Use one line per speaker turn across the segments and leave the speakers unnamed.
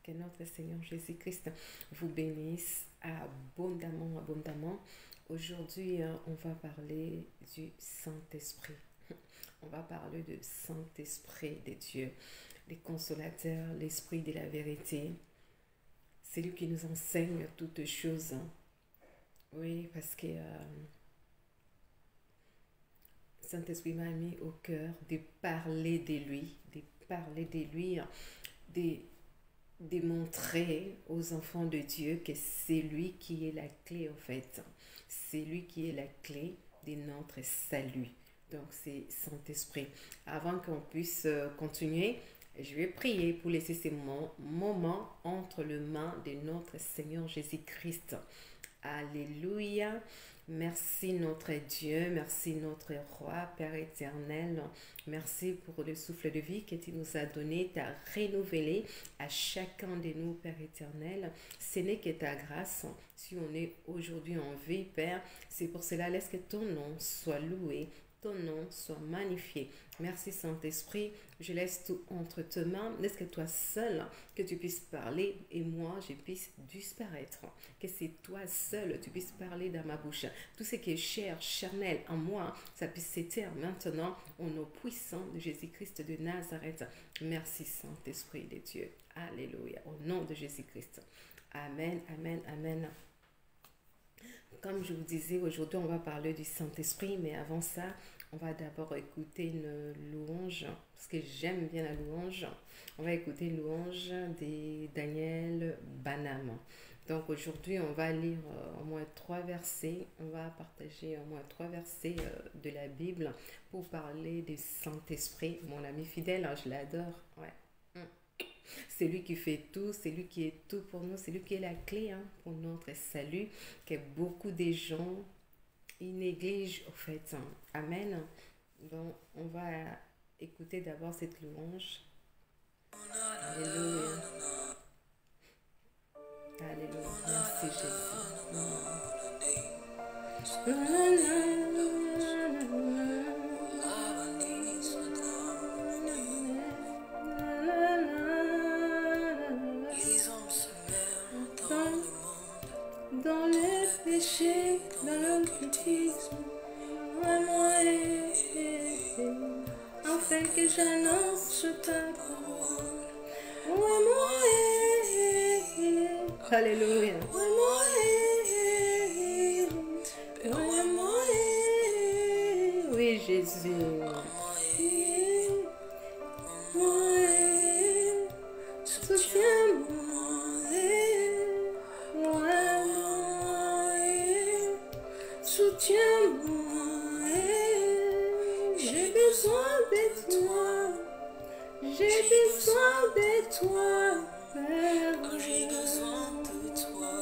Que notre Seigneur Jésus-Christ vous bénisse abondamment, abondamment. Aujourd'hui, on va parler du Saint-Esprit. On va parler du Saint-Esprit de Dieu, les consolateurs, l'Esprit de la vérité. C'est lui qui nous enseigne toutes choses. Oui, parce que Saint-Esprit m'a mis au cœur de parler de lui, de démontrer aux enfants de Dieu que c'est lui qui est la clé en fait. C'est lui qui est la clé de notre salut. Donc c'est Saint-Esprit. Avant qu'on puisse continuer, je vais prier pour laisser ces moments entre les mains de notre Seigneur Jésus-Christ. Alléluia. Merci notre Dieu, merci notre Roi, Père éternel. Merci pour le souffle de vie que tu nous as donné, tu as renouvelé à chacun de nous, Père éternel. Ce n'est que ta grâce si on est aujourd'hui en vie, Père. C'est pour cela, laisse que ton nom soit loué, ton nom soit magnifié. Merci Saint-Esprit, je laisse tout entre tes mains. Laisse que toi seul, que tu puisses parler et moi, je puisse disparaître. Que c'est toi seul, tu puisses parler dans ma bouche. Tout ce qui est cher, charnel en moi, ça puisse s'éteindre maintenant au nom puissant de Jésus-Christ de Nazareth. Merci Saint-Esprit de Dieu. Alléluia. Au nom de Jésus-Christ. Amen, amen, amen. Comme je vous disais, aujourd'hui, on va parler du Saint-Esprit, mais avant ça, on va d'abord écouter une louange, parce que j'aime bien la louange. On va écouter une louange de Daniel Banham. Donc aujourd'hui, on va lire au moins 3 versets. On va partager au moins 3 versets de la Bible pour parler du Saint-Esprit. Mon ami fidèle, hein, je l'adore. Ouais. C'est lui qui fait tout, c'est lui qui est tout pour nous, c'est lui qui est la clé pour notre salut, que beaucoup de gens ils négligent au fait. Amen. Donc, on va écouter d'abord cette louange. Alléluia. Alléluia. Merci Jésus. Dans le péché, dans l'occultisme, moi, afin que j'annonce ta parole. Alléluia. Oui, Jésus. Soutiens-moi, j'ai besoin de toi, j'ai besoin de toi, Père. J'ai besoin de toi,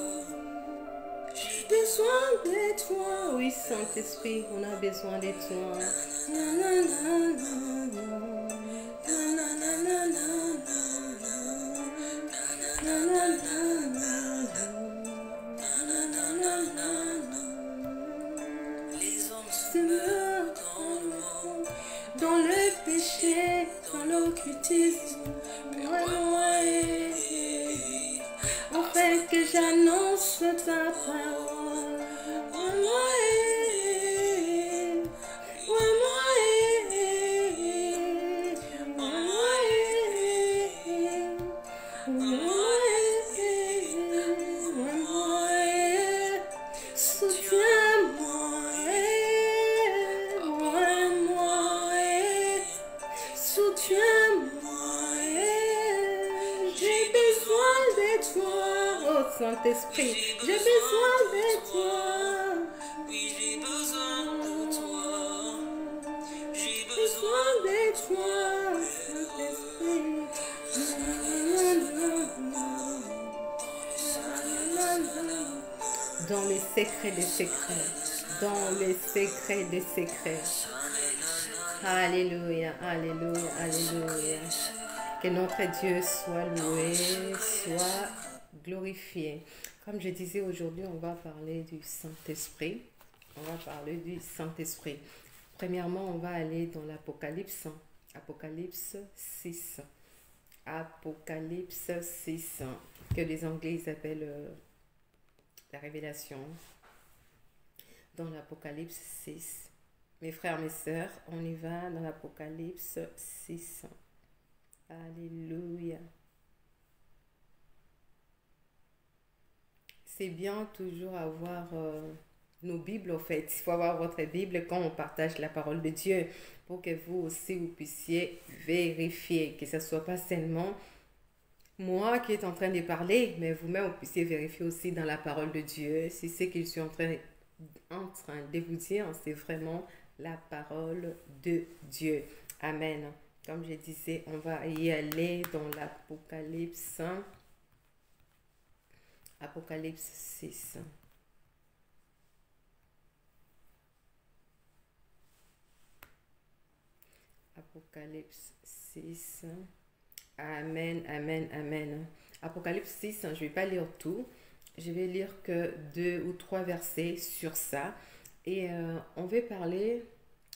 j'ai besoin de toi. Oui, Saint-Esprit, on a besoin de toi. Dans le péché, dans l'occultisme, afin que j'annonce ta parole. Saint-Esprit, j'ai besoin de toi. Oui, j'ai besoin de toi. J'ai besoin de toi, Saint-Esprit. Dans les secrets des secrets. Dans les secrets des secrets. Alléluia, alléluia, alléluia. Que notre Dieu soit loué, soit glorifié. Comme je disais, aujourd'hui, on va parler du Saint-Esprit. On va parler du Saint-Esprit. Premièrement, on va aller dans l'Apocalypse. Apocalypse 6. Apocalypse 6, que les Anglais ils appellent la révélation. Dans l'Apocalypse 6. Mes frères, mes sœurs, on y va dans l'Apocalypse 6. Alléluia. C'est bien toujours avoir nos Bibles, en fait. Il faut avoir votre Bible quand on partage la parole de Dieu pour que vous aussi, vous puissiez vérifier, que ce ne soit pas seulement moi qui est en train de parler, mais vous-même, vous puissiez vérifier aussi dans la parole de Dieu si ce que je suis en train de vous dire, c'est vraiment la parole de Dieu. Amen. Comme je disais, on va y aller dans l'Apocalypse. Apocalypse 6. Apocalypse 6. Amen, amen, amen. Apocalypse 6, je ne vais pas lire tout. Je vais lire que 2 ou 3 versets sur ça. Et on va parler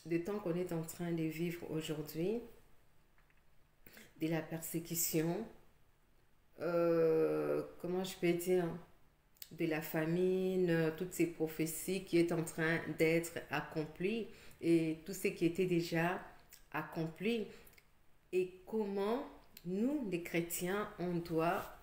du temps qu'on est en train de vivre aujourd'hui, de la persécution, comment je peux dire, de la famine, toutes ces prophéties qui est en train d'être accomplies et tout ce qui était déjà accompli. Et comment nous, les chrétiens, on doit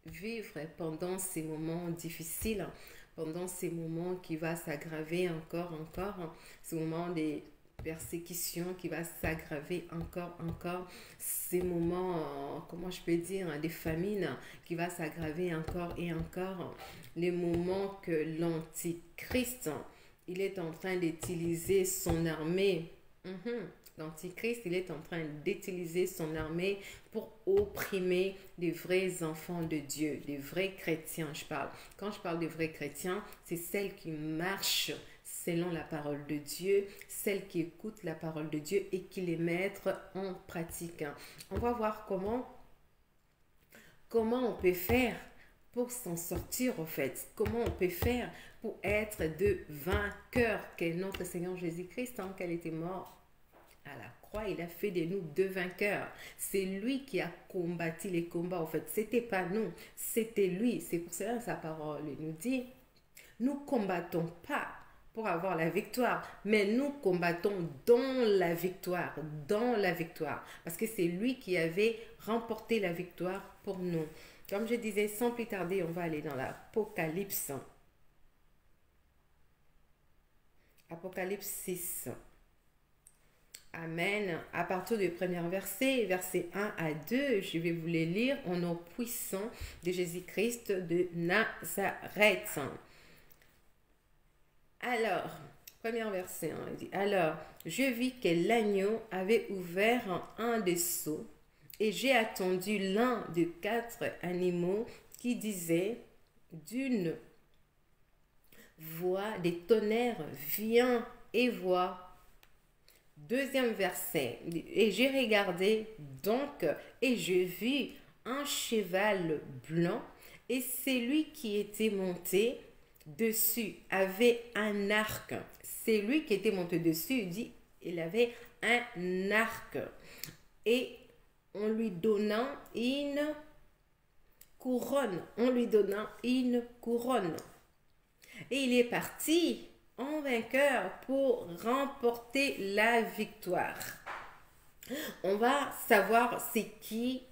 vivre pendant ces moments difficiles, pendant ces moments qui va s'aggraver encore, ces moments de persécution qui va s'aggraver encore, ces moments, comment je peux dire, des famines qui va s'aggraver encore et encore, les moments que l'Antichrist, il est en train d'utiliser son armée. L'Antichrist, il est en train d'utiliser son armée pour opprimer les vrais enfants de Dieu, les vrais chrétiens, je parle. Quand je parle de vrais chrétiens, c'est celles qui marchent selon la parole de Dieu, celles qui écoutent la parole de Dieu et qui les mettent en pratique. On va voir comment on peut faire pour s'en sortir, en fait. Comment on peut faire pour être de vainqueurs, qu'est notre Seigneur Jésus-Christ, qu'elle était mort à la croix, il a fait de nous deux vainqueurs. C'est lui qui a combattu les combats, en fait. C'était pas nous, c'était lui. C'est pour cela que sa parole nous dit, nous combattons pas pour avoir la victoire, mais nous combattons dans la victoire, parce que c'est lui qui avait remporté la victoire pour nous. Comme je disais, sans plus tarder, on va aller dans l'Apocalypse. Apocalypse 6. Amen. À partir du premier verset, versets 1 à 2, je vais vous les lire au nom puissant de Jésus-Christ de Nazareth. Alors, premier verset, il dit, alors, je vis que l'agneau avait ouvert un des sceaux et j'ai attendu l'un des 4 animaux qui disait d'une voix des tonnerres, viens et vois. Deuxième verset, et j'ai regardé donc et je vis un cheval blanc et celui qui était monté dessus avait un arc. Celui qui était monté dessus, il dit, il avait un arc et on lui donnant une couronne, Et il est parti en vainqueur pour remporter la victoire. On va savoir c'est qui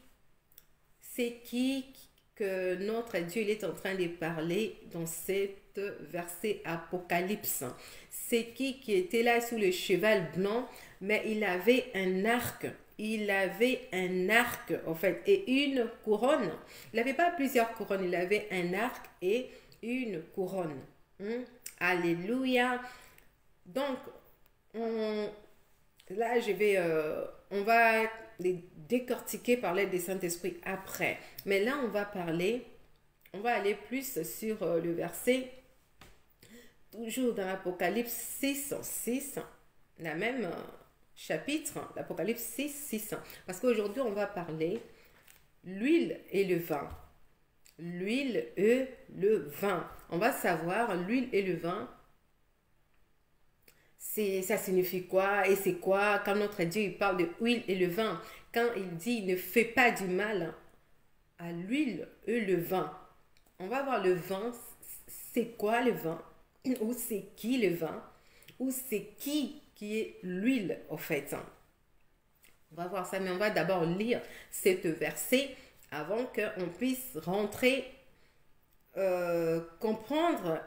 que notre Dieu il est en train de parler dans cette verset Apocalypse. C'est qui était là sous le cheval blanc, mais il avait un arc. En fait, et une couronne. Il n'avait pas plusieurs couronnes, il avait un arc et une couronne. Alléluia. Donc, on va les décortiquer par l'aide du Saint-Esprit après. Mais là, on va aller plus sur le verset, toujours dans l'Apocalypse 6, la même chapitre, l'Apocalypse 6. Parce qu'aujourd'hui, on va parler l'huile et le vin. L'huile et le vin. On va savoir l'huile et le vin. ça signifie quoi et c'est quoi quand notre Dieu il parle de huile et le vin, quand il dit ne fais pas du mal à l'huile et le vin. On va voir le vin, c'est quoi le vin, ou c'est qui le vin, ou c'est qui est l'huile au fait. On va voir ça, mais on va d'abord lire cet verset avant qu'on puisse rentrer, comprendre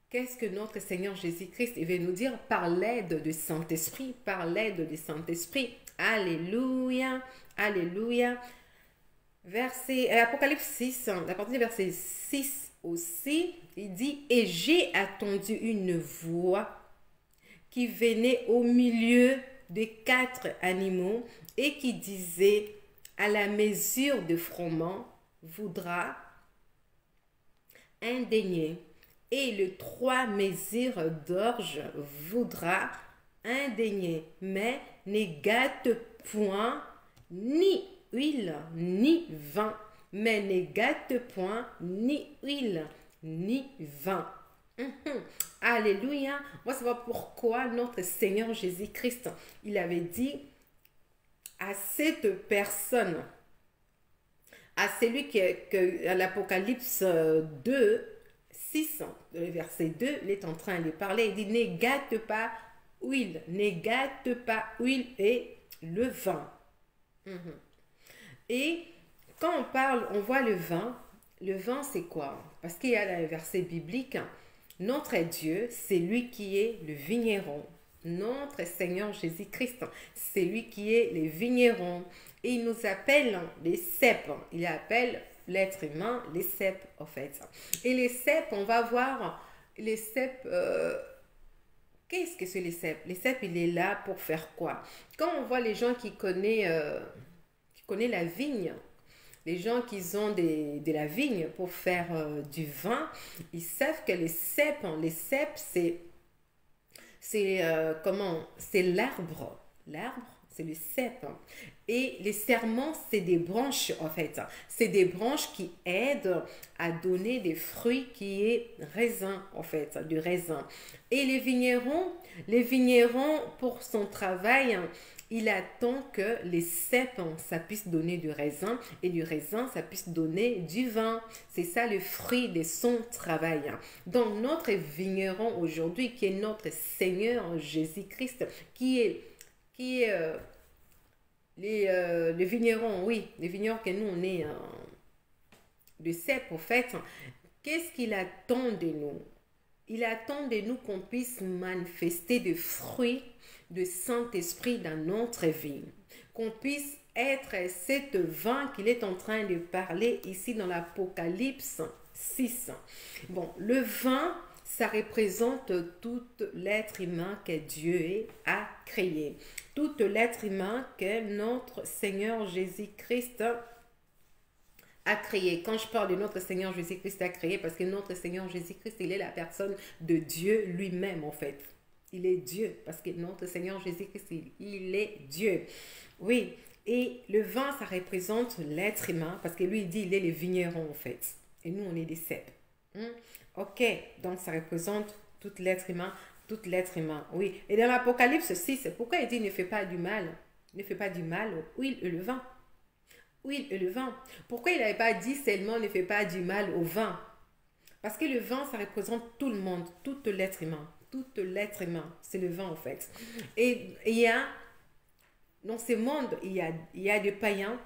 qu'est-ce que notre Seigneur Jésus-Christ veut nous dire par l'aide du Saint-Esprit, par l'aide du Saint-Esprit. Alléluia, alléluia. Verset, Apocalypse 6, à partir du verset 6 aussi, il dit, et j'ai attendu une voix qui venait au milieu des 4 animaux et qui disait, à la mesure de froment, voudra indénier, et le 3 mesures d'orge voudra indénier, mais ne gâte point ni huile ni vin, mais ne gâte point ni huile ni vin. Alléluia. On va savoir pourquoi notre Seigneur Jésus-Christ, il avait dit à cette personne, à celui que à l'Apocalypse 2, 6, le verset 2, il est en train de parler, il dit, ne gâte pas huile, ne gâte pas huile et le vin. Et quand on parle, on voit le vin c'est quoi? Parce qu'il y a dans le verset biblique, notre Dieu, c'est lui qui est le vigneron. Notre Seigneur Jésus-Christ, c'est lui qui est le vigneron. Et il nous appelle les cèpes. Il appelle l'être humain les cèpes, en fait. Et les cèpes, on va voir les cèpes. Qu'est-ce que c'est les cèpes? Les cèpes, il est là pour faire quoi? Quand on voit les gens qui connaissent la vigne, les gens qui ont de la vigne pour faire du vin, ils savent que les cèpes, c'est l'arbre. L'arbre, c'est le cèpe. Et les serments, c'est des branches, en fait. C'est des branches qui aident à donner des fruits qui est raisin, en fait, du raisin. Et les vignerons, pour son travail, il attend que les cèpes, ça puisse donner du raisin et du raisin, ça puisse donner du vin. C'est ça le fruit de son travail. Donc, notre vigneron aujourd'hui, qui est notre Seigneur Jésus-Christ, qui est les vignerons, oui, les vignerons que nous, on est de cèpes, au fait, qu'est-ce qu'il attend de nous? Il attend de nous qu'on puisse manifester des fruits de Saint-Esprit dans notre vie. Qu'on puisse être cette vin qu'il est en train de parler ici dans l'Apocalypse 6. Bon, le vin, ça représente tout l'être humain que Dieu a créé. Tout l'être humain que notre Seigneur Jésus-Christ a créé. Quand je parle de notre Seigneur Jésus-Christ a créé, parce que notre Seigneur Jésus-Christ, il est la personne de Dieu lui-même, en fait. Il est Dieu, parce que notre Seigneur Jésus-Christ, il est Dieu. Oui, et le vin, ça représente l'être humain, parce que lui, il dit, il est le vigneron, en fait. Et nous, on est des cèpes. Ok, donc ça représente tout l'être humain, oui. Et dans l'Apocalypse 6, pourquoi il dit, ne fais pas du mal? Ne fais pas du mal aux huiles et le vin. Huile et le vin. Pourquoi il n'avait pas dit seulement ne fais pas du mal au vin? Parce que le vin, ça représente tout le monde, tout l'être humain. Tout l'être humain, c'est le vin en fait. Et il y a, dans ce monde, il y a des païens,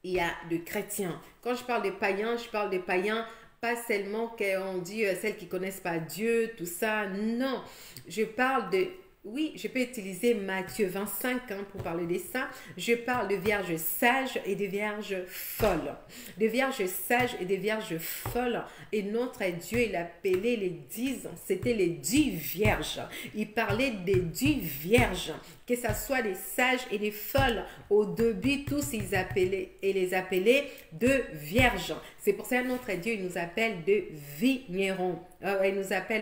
il y a des chrétiens. Quand je parle des païens, je parle des païens, pas seulement qu'on dit celles qui ne connaissent pas Dieu, tout ça. Non, je parle de... Oui, je peux utiliser Matthieu 25 pour parler de ça. Je parle de vierges sages et de vierges folles. De vierges sages et de vierges folles. Et notre Dieu, il appelait les 10, c'était les 10 vierges. Il parlait des 10 vierges, que ce soit les sages et les folles. Au début, tous ils appelaient, et les appelaient de vierges. C'est pour ça que notre Dieu, il nous appelle de vignerons. Il nous appelle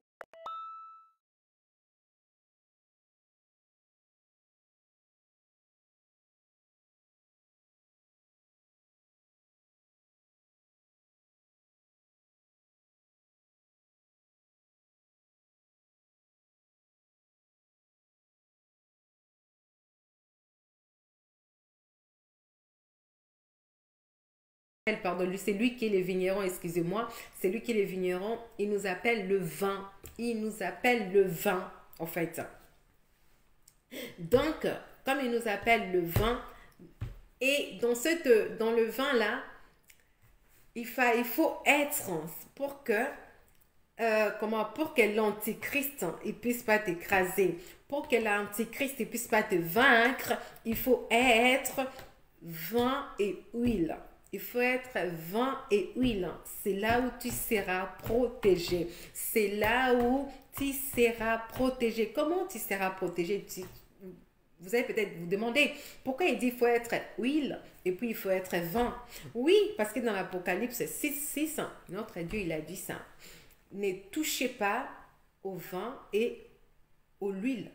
pardon, c'est lui qui est le vigneron, excusez-moi, c'est lui qui est le vigneron, il nous appelle le vin, il nous appelle le vin, en fait. Donc, comme il nous appelle le vin, et dans le vin là, il faut être pour que pour que l'antichrist il puisse pas t'écraser, pour que l'antichrist il puisse pas te vaincre, il faut être vin et huile. Il faut être vin et huile. C'est là où tu seras protégé. C'est là où tu seras protégé. Comment tu seras protégé? Vous allez peut-être vous demander pourquoi il dit qu'il faut être huile et puis il faut être vin. Oui, parce que dans l'Apocalypse 6, notre Dieu il a dit ça. Ne touchez pas au vin et à l'huile.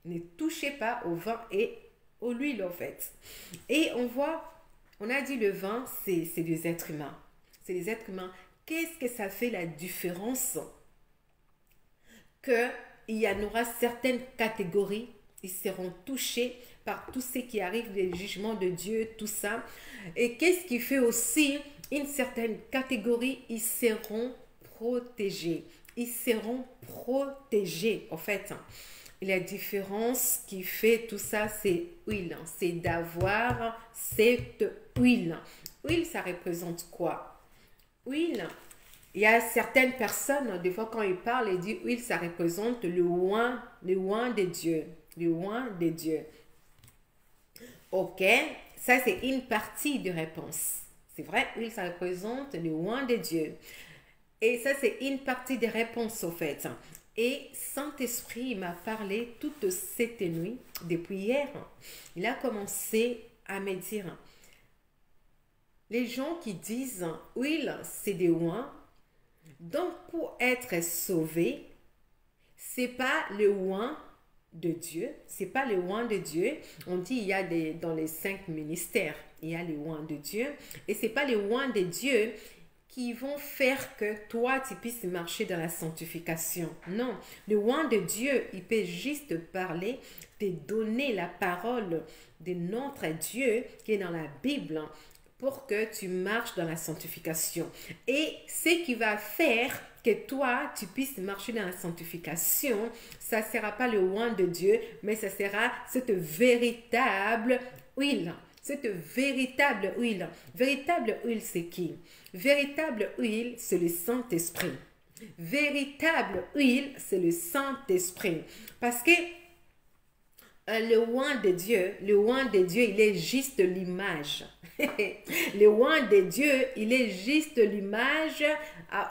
Ne touchez pas au vin et à l'huile en fait. Et on a dit le vin, c'est des êtres humains. C'est des êtres humains. Qu'est-ce que ça fait la différence? Qu'il y en aura certaines catégories, ils seront touchés par tout ce qui arrive, les jugements de Dieu, tout ça. Et qu'est-ce qui fait aussi une certaine catégorie, ils seront protégés. Ils seront protégés, en fait. Et la différence qui fait tout ça, c'est huile. C'est d'avoir cette huile. Huile, ça représente quoi? Huile, il y a certaines personnes, des fois quand ils parlent, ils disent huile, ça représente le oint de Dieu. Le oint de Dieu. Ok, ça c'est une partie de réponse. C'est vrai, huile, ça représente le oint de Dieu. Et ça, c'est une partie des réponses, au fait. Et Saint-Esprit m'a parlé toute cette nuit, depuis hier. Il a commencé à me dire, les gens qui disent, huile, c'est des oins. Donc, pour être sauvé, c'est pas le oint de Dieu. C'est pas le oint de Dieu. On dit, il y a dans les 5 ministères, il y a le oint de Dieu. Et c'est pas le oint de Dieu qui vont faire que toi, tu puisses marcher dans la sanctification. Non, le oint de Dieu, il peut juste parler, te donner la parole de notre Dieu qui est dans la Bible pour que tu marches dans la sanctification. Et ce qui va faire que toi, tu puisses marcher dans la sanctification, ça ne sera pas le oint de Dieu, mais ça sera cette véritable huile. Cette véritable huile. Véritable huile, c'est qui? Véritable huile, c'est le Saint-Esprit. Véritable huile, c'est le Saint-Esprit. Parce que le oint de Dieu, il est juste l'image. Le oint de Dieu, il est juste l'image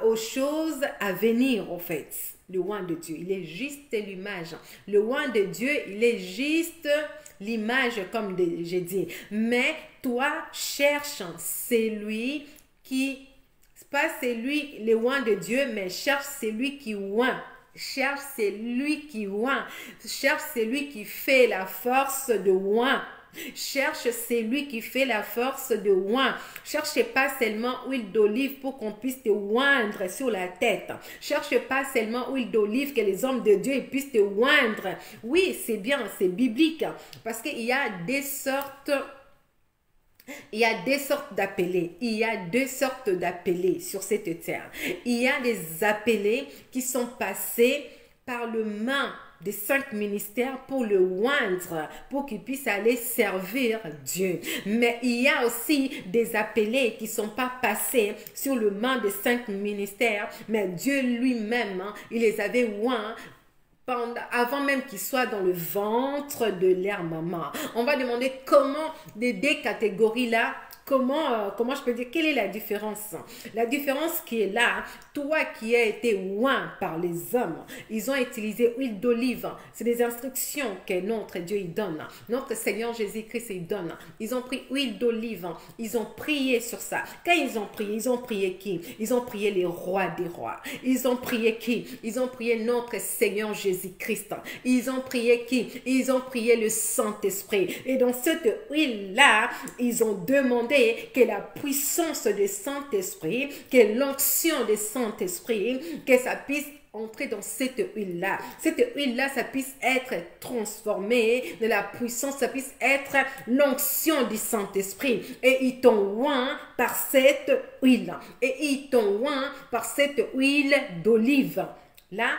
aux choses à venir, en fait. Le oint de Dieu, il est juste l'image. Le oint de Dieu, il est juste l'image, comme j'ai dit. Mais toi, cherche celui qui, pas celui, le oint de Dieu, mais cherche celui qui oint. Cherche celui qui oint. Cherche celui qui fait la force de oint. Cherche celui qui fait la force de oint. Cherche pas seulement huile d'olive pour qu'on puisse te oindre sur la tête. Cherche pas seulement huile d'olive que les hommes de Dieu puissent te oindre. Oui, c'est bien, c'est biblique. Parce qu'il y a des sortes... Il y a deux sortes d'appelés. Il y a deux sortes d'appelés sur cette terre. Il y a des appelés qui sont passés par le main des 5 ministères pour le oindre, pour qu'il puisse aller servir Dieu. Mais il y a aussi des appelés qui ne sont pas passés sur le main des 5 ministères, mais Dieu lui-même, il les avait oints avant même qu'il soit dans le ventre de leur maman. On va demander comment des deux catégories-là, comment je peux dire, quelle est la différence? La différence qui est là, toi qui as été oint par les hommes, ils ont utilisé huile d'olive. C'est des instructions que notre Dieu il donne. Notre Seigneur Jésus-Christ il donne. Ils ont pris huile d'olive. Ils ont prié sur ça. Quand ils ont prié qui? Ils ont prié les rois des rois. Ils ont prié qui? Ils ont prié notre Seigneur Jésus-Christ. Ils ont prié qui? Ils ont prié le Saint-Esprit. Et dans cette huile-là, ils ont demandé que la puissance du Saint-Esprit, que l'onction du Saint-Esprit, que ça puisse entrer dans cette huile-là. Cette huile-là, ça puisse être transformée de la puissance, ça puisse être l'onction du Saint-Esprit. Et ils t'ont oint par cette huile. Et ils t'ont oint par cette huile d'olive. Là,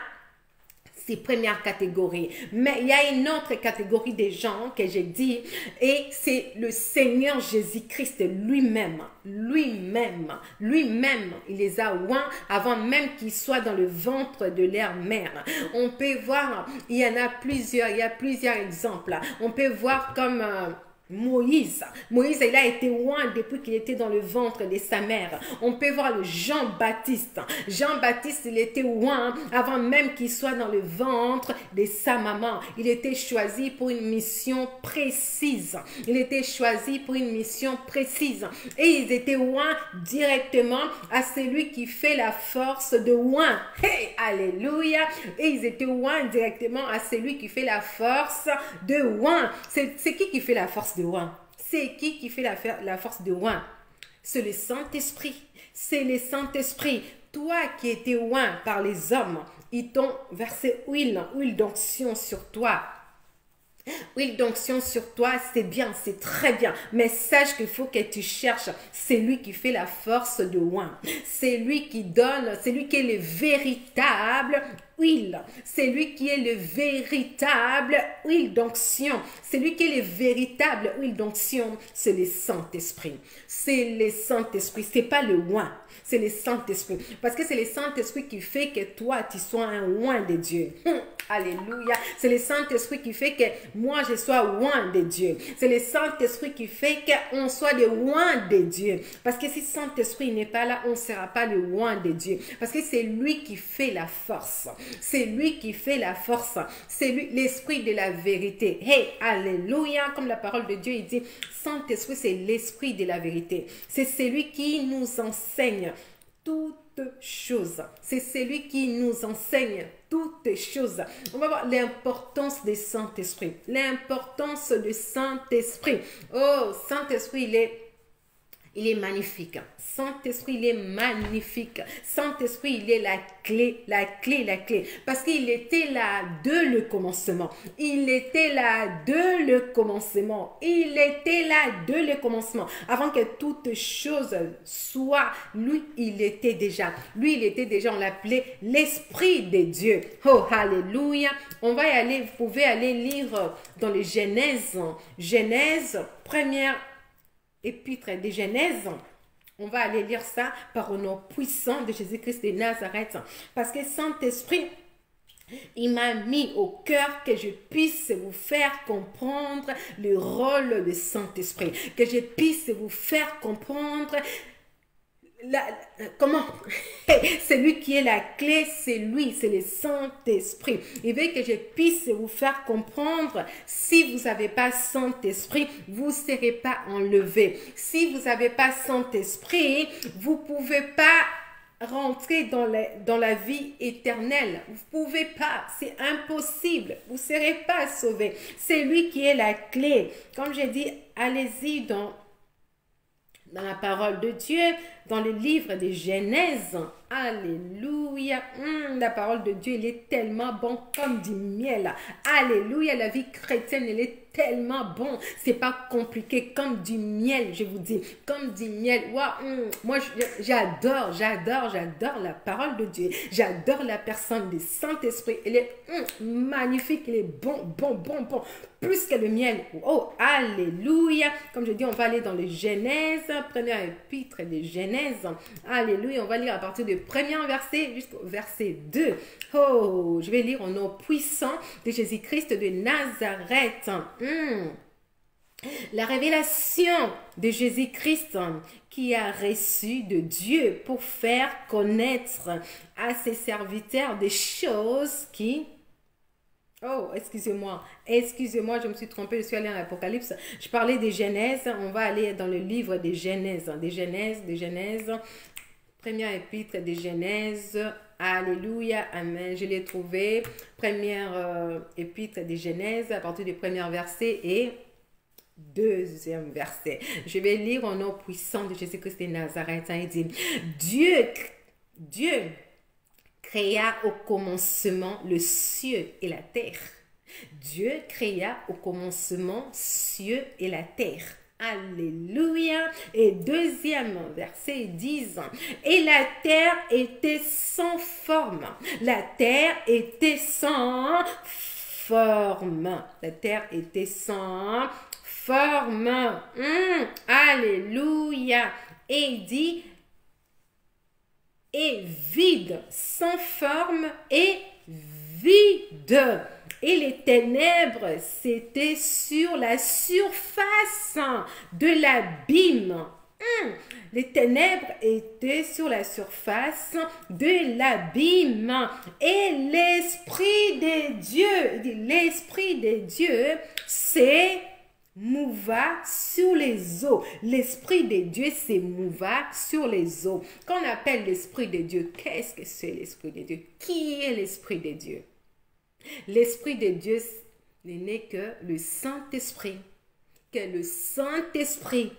c'est première catégorie. Mais il y a une autre catégorie des gens que j'ai dit, et c'est le Seigneur Jésus-Christ lui-même. Lui-même, il les a oints avant même qu'ils soient dans le ventre de leur mère. On peut voir, il y en a plusieurs, il y a plusieurs exemples. On peut voir comme Moïse, il a été oint depuis qu'il était dans le ventre de sa mère. On peut voir le Jean-Baptiste. Jean-Baptiste, il était oint avant même qu'il soit dans le ventre de sa maman. Il était choisi pour une mission précise. Il était choisi pour une mission précise. Et ils étaient oints directement à celui qui fait la force de oint. Hey, alléluia! Et ils étaient oints directement à celui qui fait la force de oint. C'est qui fait la force de oint? C'est qui fait la force de oint? C'est le Saint-Esprit. C'est le Saint-Esprit. Toi qui étais oint par les hommes, ils t'ont versé huile d'onction sur toi. Huile d'onction sur toi, c'est bien, c'est très bien. Mais sache qu'il faut que tu cherches. C'est lui qui fait la force de oint. C'est lui qui donne, c'est lui qui est le véritable huile. C'est lui qui est le véritable huile d'onction. C'est lui qui est le véritable huile d'onction. C'est le Saint-Esprit. C'est le Saint-Esprit. C'est pas le oint. C'est le Saint-Esprit. Parce que c'est le Saint-Esprit qui fait que toi, tu sois un oint de Dieu. Alléluia. C'est le Saint-Esprit qui fait que moi, je sois oint de Dieu. C'est le Saint-Esprit qui fait qu'on soit des oints de Dieu. Parce que si le Saint-Esprit n'est pas là, on ne sera pas le oint de Dieu. Parce que c'est lui qui fait la force. C'est lui qui fait la force. C'est lui, l'esprit de la vérité. Hey, alléluia. Comme la parole de Dieu, il dit, Saint-Esprit, c'est l'esprit de la vérité. C'est celui qui nous enseigne toutes choses. C'est celui qui nous enseigne toutes choses. On va voir l'importance du Saint-Esprit. L'importance du Saint-Esprit. Oh, Saint-Esprit, il est magnifique. Saint-Esprit, il est magnifique. Saint-Esprit, il est la clé. Parce qu'il était là de le commencement. Il était là de le commencement. Il était là de le commencement. Avant que toute chose soit, lui, il était déjà. Lui, il était déjà, on l'appelait l'Esprit de Dieu. Oh, alléluia. On va y aller, vous pouvez aller lire dans les Genèse. Genèse, première épître des Genèse. On va aller lire ça par le nom puissant de Jésus-Christ de Nazareth. Parce que Saint-Esprit, il m'a mis au cœur que je puisse vous faire comprendre le rôle de Saint-Esprit. Que je puisse vous faire comprendre comment c'est lui qui est la clé, c'est lui, c'est le Saint-Esprit. Il veut que je puisse vous faire comprendre, si vous n'avez pas Saint-Esprit, vous ne serez pas enlevé. Si vous n'avez pas Saint-Esprit, vous ne pouvez pas rentrer dans la vie éternelle. Vous ne pouvez pas, c'est impossible. Vous ne serez pas sauvé. C'est lui qui est la clé. Comme j'ai dit, allez-y dans la parole de Dieu, dans le livre de Genèse. Alléluia. La parole de Dieu, elle est tellement bon comme du miel. Alléluia. La vie chrétienne, elle est tellement bon. C'est pas compliqué, comme du miel, je vous dis. Comme du miel. Wow, moi, j'adore la parole de Dieu. J'adore la personne du Saint-Esprit. Elle est magnifique. Elle est bon. Plus que le miel. Oh, alléluia. Comme je dis, on va aller dans le Genèse, première épître de Genèse. Alléluia. On va lire à partir du premier verset jusqu'au verset 2. Oh, je vais lire au nom puissant de Jésus-Christ de Nazareth. La révélation de Jésus-Christ qui a reçu de Dieu pour faire connaître à ses serviteurs des choses qui... Oh, excusez-moi, je me suis trompée, je suis allée en Apocalypse. Je parlais des Genèse, on va aller dans le livre des Genèse, première épître des Genèse. Alléluia, amen, je l'ai trouvé. Première épître des Genèse, à partir du premier verset et deuxième verset. Je vais lire au nom puissant de Jésus-Christ de Nazareth. Il dit, Dieu créa au commencement le ciel et la terre. Dieu créa au commencement ciel et la terre. Alléluia. Et deuxième verset, ils disent, et la terre était sans forme. La terre était sans forme. La terre était sans forme. Alléluia. Et il dit, et vide, sans forme et vide. Et les ténèbres, c'était sur la surface de l'abîme. Les ténèbres étaient sur la surface de l'abîme. Et l'Esprit de Dieu, l'Esprit de Dieu, c'est mouva sur les eaux. L'Esprit de Dieu s'est mouva sur les eaux. Quand on appelle l'Esprit de Dieu, qu'est-ce que c'est l'Esprit de Dieu? Qui est l'Esprit de Dieu? L'Esprit de Dieu n'est que le Saint-Esprit. Que le Saint-Esprit,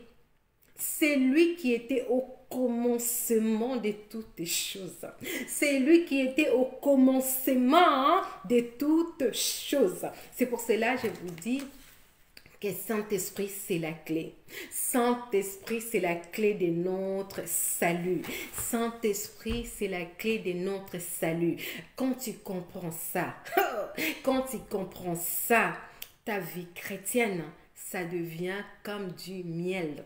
c'est lui qui était au commencement de toutes choses. C'est lui qui était au commencement de toutes choses. C'est pour cela que je vous dis que Saint-Esprit, c'est la clé. Saint-Esprit, c'est la clé de notre salut. Saint-Esprit, c'est la clé de notre salut. Quand tu comprends ça, ta vie chrétienne, ça devient comme du miel.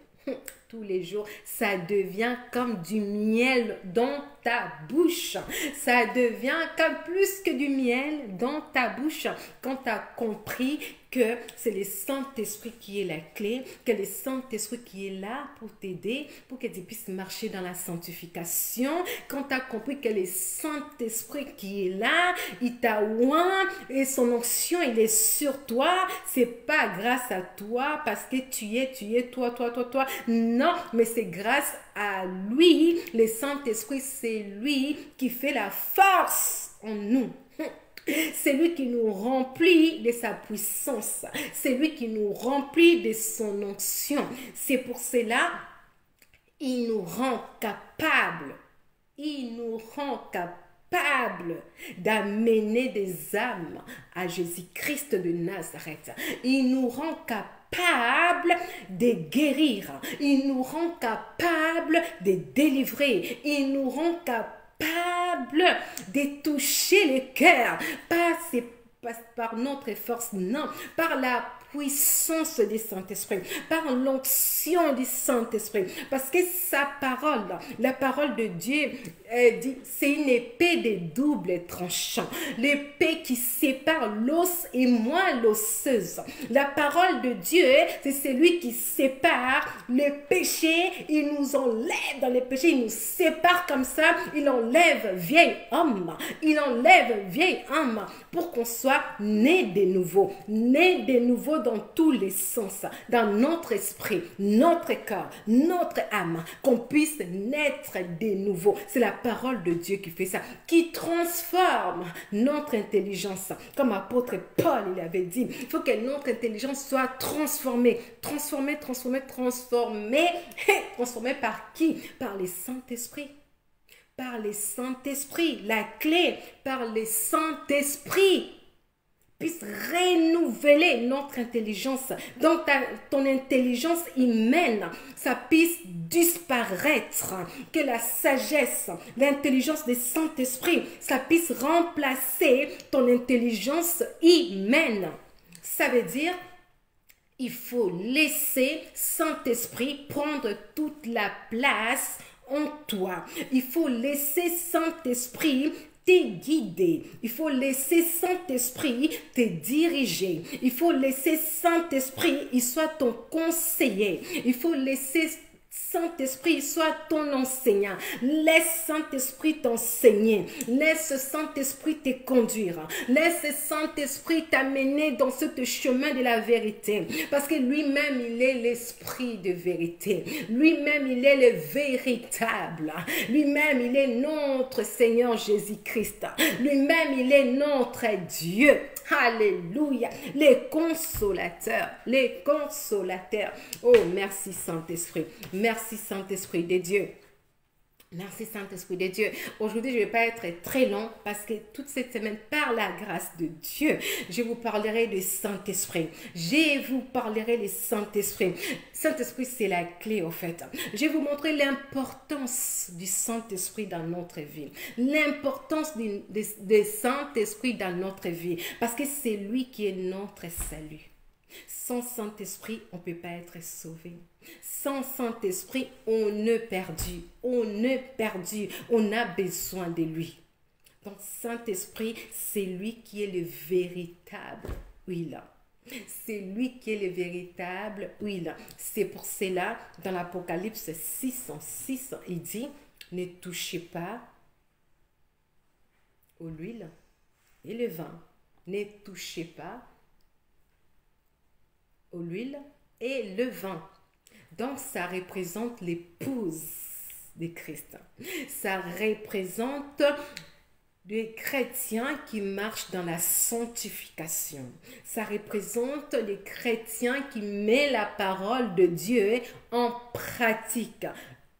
Tous les jours, ça devient comme du miel dans ta bouche. Ça devient comme plus que du miel dans ta bouche. Quand tu as compris que c'est le Saint-Esprit qui est la clé, que le Saint-Esprit qui est là pour t'aider, pour que tu puisses marcher dans la sanctification. Quand tu as compris que le Saint-Esprit qui est là, il t'a oint et son onction, il est sur toi. C'est pas grâce à toi parce que tu es toi. Non, mais c'est grâce à lui, le Saint-Esprit, c'est lui qui fait la force en nous. C'est lui qui nous remplit de sa puissance. C'est lui qui nous remplit de son onction. C'est pour cela, il nous rend capable. Il nous rend capable d'amener des âmes à Jésus-Christ de Nazareth. Il nous rend capable de guérir. Il nous rend capable de délivrer. Il nous rend capable de toucher les cœurs. Pas par notre force, non, par la puissance du Saint-Esprit, par l'onction du Saint-Esprit. Parce que sa parole, la parole de Dieu, dit, c'est une épée de double tranchant. L'épée qui sépare l'os et moelle osseuse. La parole de Dieu, c'est celui qui sépare le péché. Il nous enlève dans le péché, il nous sépare comme ça. Il enlève vieil homme. Il enlève vieil homme pour qu'on soit né de nouveau dans tous les sens, dans notre esprit, notre corps, notre âme, qu'on puisse naître de nouveau. C'est la parole de Dieu qui fait ça, qui transforme notre intelligence. Comme apôtre Paul, il avait dit, il faut que notre intelligence soit transformée. Transformée par qui? Par les Saint-Esprit. Par les Saint-Esprit. La clé, par les Saint-Esprit, puisse renouveler notre intelligence. Donc, ton intelligence humaine, ça puisse disparaître. Que la sagesse, l'intelligence du Saint-Esprit, ça puisse remplacer ton intelligence humaine. Ça veut dire, il faut laisser Saint-Esprit prendre toute la place en toi. Il faut laisser Saint-Esprit te guider. Il faut laisser Saint-Esprit te diriger. Il faut laisser Saint-Esprit, il soit ton conseiller. Il faut laisser Saint-Esprit soit ton enseignant. Laisse Saint-Esprit t'enseigner. Laisse Saint-Esprit te conduire. Laisse Saint-Esprit t'amener dans ce chemin de la vérité. Parce que lui-même, il est l'Esprit de vérité. Lui-même, il est le véritable. Lui-même, il est notre Seigneur Jésus-Christ. Lui-même, il est notre Dieu. Alléluia. Les consolateurs. Les consolateurs. Oh, merci Saint-Esprit. Merci Saint-Esprit de Dieu. Merci Saint-Esprit de Dieu. Aujourd'hui, je ne vais pas être très long parce que toute cette semaine, par la grâce de Dieu, je vous parlerai du Saint-Esprit. Je vous parlerai du Saint-Esprit. Saint-Esprit, c'est la clé en fait. Je vais vous montrer l'importance du Saint-Esprit dans notre vie. L'importance du Saint-Esprit dans notre vie. Parce que c'est lui qui est notre salut. Sans Saint-Esprit, on ne peut pas être sauvé. Sans Saint-Esprit, on est perdu. On est perdu. On a besoin de lui. Donc, Saint-Esprit, c'est lui qui est le véritable huile. C'est lui qui est le véritable huile. C'est pour cela, dans l'Apocalypse 6:6, il dit, ne touchez pas à l'huile et le vin. Ne touchez pas à l'huile et le vin. Donc, ça représente l'épouse de Christ. Ça représente des chrétiens qui marchent dans la sanctification. Ça représente les chrétiens qui mettent la parole de Dieu en pratique.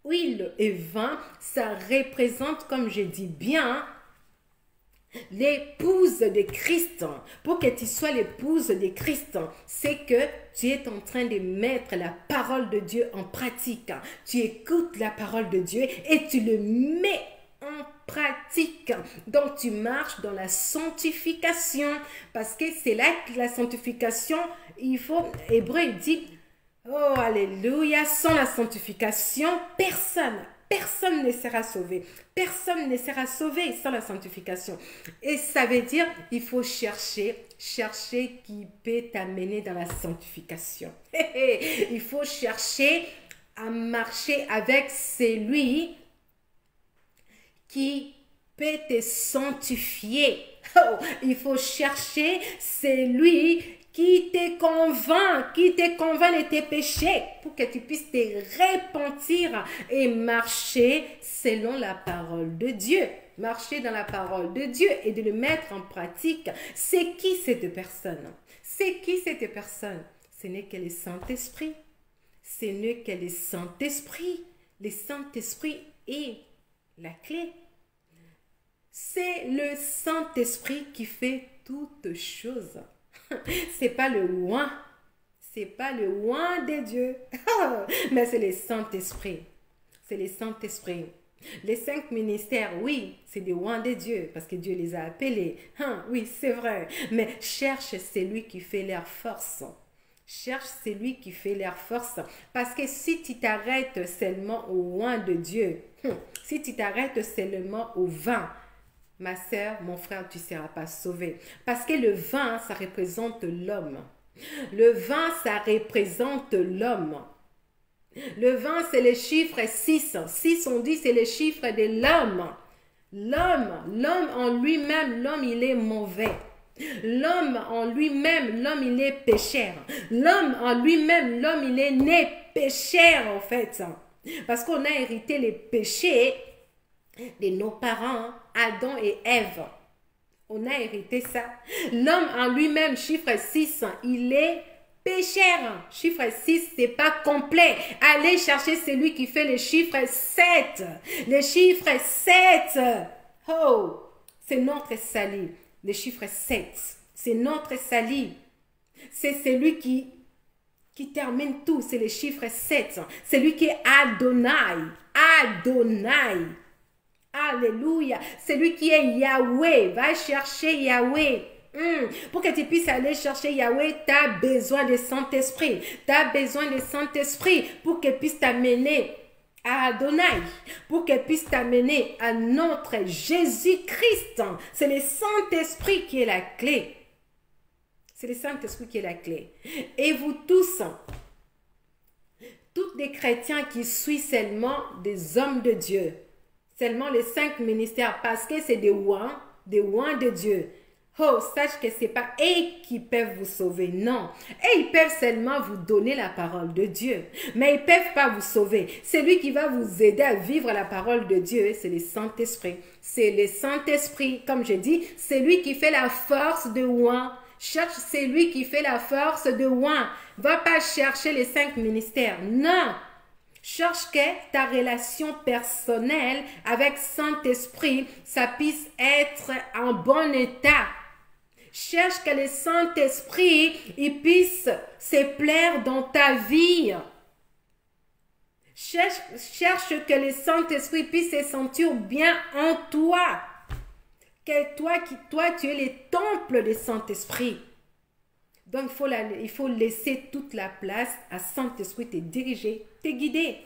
Huile et vin, ça représente, comme je dis bien, l'épouse de Christ. Pour que tu sois l'épouse de Christ, c'est que tu es en train de mettre la parole de Dieu en pratique. Tu écoutes la parole de Dieu et tu le mets en pratique. Donc tu marches dans la sanctification parce que c'est là que la sanctification, il faut, Hébreu dit, oh alléluia, sans la sanctification, personne ne sera sauvé. Personne ne sera sauvé sans la sanctification. Et ça veut dire, il faut chercher qui peut t'amener dans la sanctification. Il faut chercher à marcher avec celui qui peut te sanctifier. Oh, il faut chercher celui qui te convainc de tes péchés pour que tu puisses te repentir et marcher selon la parole de Dieu. Marcher dans la parole de Dieu et de le mettre en pratique. C'est qui cette personne? C'est qui cette personne? Ce n'est que le Saint-Esprit. Ce n'est que le Saint-Esprit. Le Saint-Esprit est la clé. C'est le Saint-Esprit qui fait toutes choses. C'est pas le oint. C'est pas le oint de Dieu. Mais c'est le Saint-Esprit. C'est le Saint-Esprit. Les 5 ministères, oui, c'est des oints de Dieu parce que Dieu les a appelés. Oui, c'est vrai. Mais cherche celui qui fait leur force. Cherche celui qui fait leur force. Parce que si tu t'arrêtes seulement au oint de Dieu, si tu t'arrêtes seulement au vin, ma sœur, mon frère, tu ne seras pas sauvé. Parce que le vin, ça représente l'homme. Le vin, ça représente l'homme. Le vin, c'est le chiffre 6. 6, on dit, c'est le chiffre de l'homme. L'homme en lui-même, l'homme, il est mauvais. L'homme en lui-même, l'homme, il est pécheur. L'homme en lui-même, l'homme, il est né pécheur, en fait. Parce qu'on a hérité les péchés de nos parents, Adam et Ève. On a hérité ça. L'homme en lui-même, chiffre 6, il est pécheur. Chiffre 6, c'est pas complet. Allez chercher celui qui fait le chiffre 7. Le chiffre 7. Oh, c'est notre salut. Le chiffre 7, c'est notre salut. C'est celui qui termine tout. C'est le chiffre 7. C'est lui qui est Adonai. Adonai. Alléluia. C'est lui qui est Yahweh. Va chercher Yahweh. Pour que tu puisses aller chercher Yahweh, tu as besoin de Saint-Esprit. Tu as besoin de Saint-Esprit pour qu'il puisse t'amener à Adonai, pour qu'il puisse t'amener à notre Jésus-Christ. C'est le Saint-Esprit qui est la clé. C'est le Saint-Esprit qui est la clé. Et vous tous les chrétiens qui suivent seulement des hommes de Dieu, seulement les 5 ministères, parce que c'est des oints de Dieu. Oh, sache que ce n'est pas eux qui peuvent vous sauver, non. Et ils peuvent seulement vous donner la parole de Dieu. Mais ils ne peuvent pas vous sauver. Celui qui va vous aider à vivre la parole de Dieu, c'est le Saint-Esprit. C'est le Saint-Esprit, comme je dis, c'est lui qui fait la force de oint. Cherche celui qui fait la force de oint. Va pas chercher les 5 ministères, non. Cherche que ta relation personnelle avec Saint-Esprit, ça puisse être en bon état. Cherche que le Saint-Esprit, il puisse se plaire dans ta vie. Cherche que le Saint-Esprit puisse se sentir bien en toi. Que toi, tu es le temple du Saint-Esprit. Donc, il faut laisser toute la place à Saint-Esprit te diriger, te guider.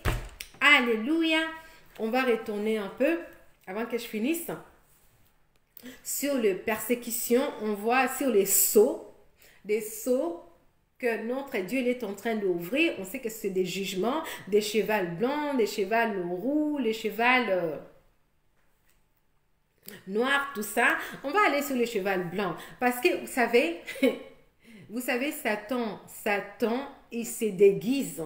Alléluia. On va retourner un peu avant que je finisse. Sur les persécutions, on voit sur les sceaux, des sceaux que notre Dieu il est en train d'ouvrir. On sait que c'est des jugements, des chevals blancs, des chevals roux, les chevals noirs, tout ça. On va aller sur le cheval blanc parce que vous savez, Satan, il se déguise.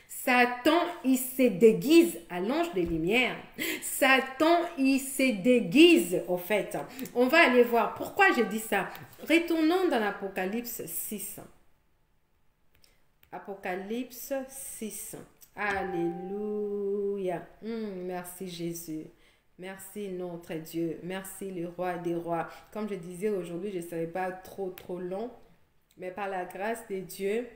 Satan, il se déguise à l'ange des lumières. Satan, il se déguise, au fait. On va aller voir. Pourquoi je dis ça? Retournons dans l'Apocalypse 6. Apocalypse 6. Alléluia. Merci Jésus. Merci notre Dieu. Merci le roi des rois. Comme je disais aujourd'hui, je ne serai pas trop long. Mais par la grâce de Dieu,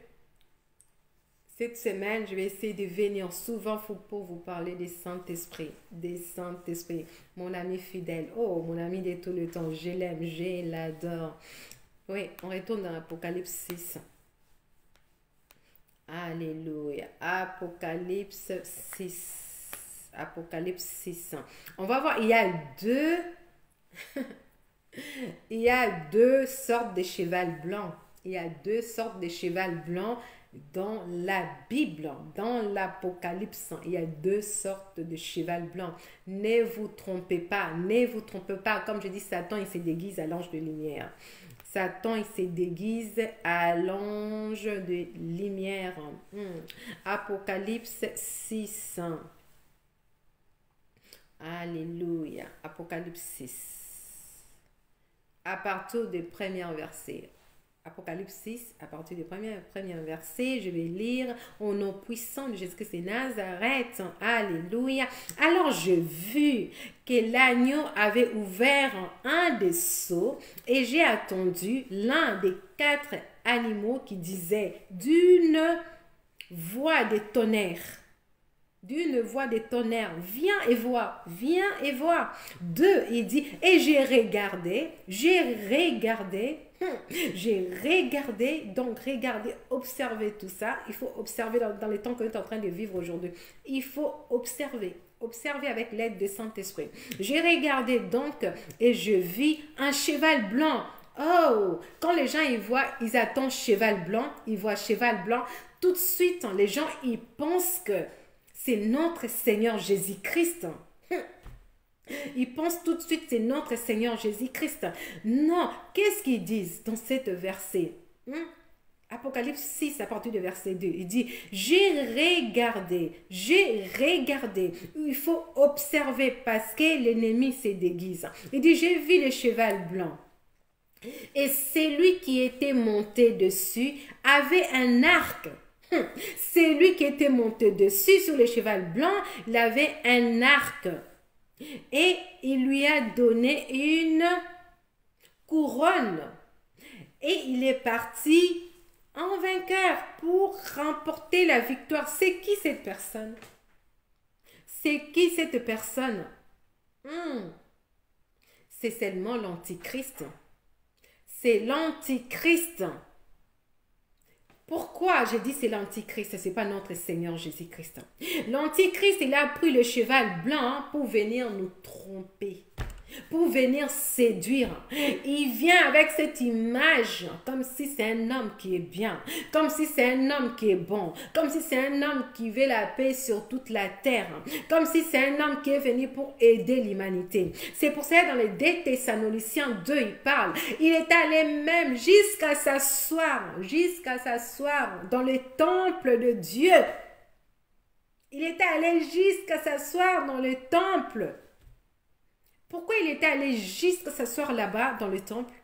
cette semaine, je vais essayer de venir souvent pour vous parler des Saint-Esprit. Des Saint-Esprit. Mon ami fidèle. Oh, mon ami de tout le temps. Je l'aime, je l'adore. Oui, on retourne dans l'Apocalypse 6. Alléluia. Apocalypse 6. Apocalypse 6. On va voir, il y a deux sortes de cheval blancs. Il y a deux sortes de cheval blancs dans la Bible, dans l'Apocalypse. Il y a deux sortes de cheval blancs. Ne vous trompez pas, ne vous trompez pas. Comme je dis, Satan, il se déguise à l'ange de lumière. Satan, il se déguise à l'ange de lumière. Apocalypse 6. Alléluia. Apocalypse 6. À partir du premier verset. Apocalypse 6, à partir du premier verset, je vais lire au nom puissant de Jésus-Christ de Nazareth. Alléluia. Alors je vis que l'agneau avait ouvert un des sceaux et j'ai entendu l'un des 4 animaux qui disait d'une voix de tonnerre. D'une voix de tonnerre, viens et vois, viens et vois. 2, il dit, et j'ai regardé, donc regardez, observez tout ça. Il faut observer dans les temps que nous sommes en train de vivre aujourd'hui. Il faut observer avec l'aide du Saint-Esprit. J'ai regardé donc et je vis un cheval blanc. Oh, quand les gens ils attendent cheval blanc, ils voient cheval blanc, tout de suite, les gens, ils pensent que c'est notre Seigneur Jésus-Christ. Ils pensent tout de suite c'est notre Seigneur Jésus-Christ. Non, qu'est-ce qu'ils disent dans cette verset? Apocalypse 6 à partir du verset 2. Il dit, j'ai regardé. Il faut observer parce que l'ennemi se déguise. Il dit, j'ai vu le cheval blanc. Et celui qui était monté dessus avait un arc. C'est lui qui était monté dessus sur le cheval blanc, il avait un arc et il lui a donné une couronne et il est parti en vainqueur pour remporter la victoire. C'est qui cette personne? C'est qui cette personne? C'est seulement l'Antichrist. C'est l'Antichrist. Pourquoi j'ai dit c'est l'Antichrist, ce n'est pas notre Seigneur Jésus-Christ. L'Antichrist, il a pris le cheval blanc pour venir nous tromper, pour venir séduire. Il vient avec cette image comme si c'est un homme qui est bien, comme si c'est un homme qui est bon, comme si c'est un homme qui veut la paix sur toute la terre, comme si c'est un homme qui est venu pour aider l'humanité. C'est pour ça que dans les 2 Thessaloniciens 2, il parle. Il est allé même jusqu'à s'asseoir dans le temple de Dieu. Il était allé jusqu'à s'asseoir dans le temple. Pourquoi il était allé jusqu'à s'asseoir là-bas dans le temple?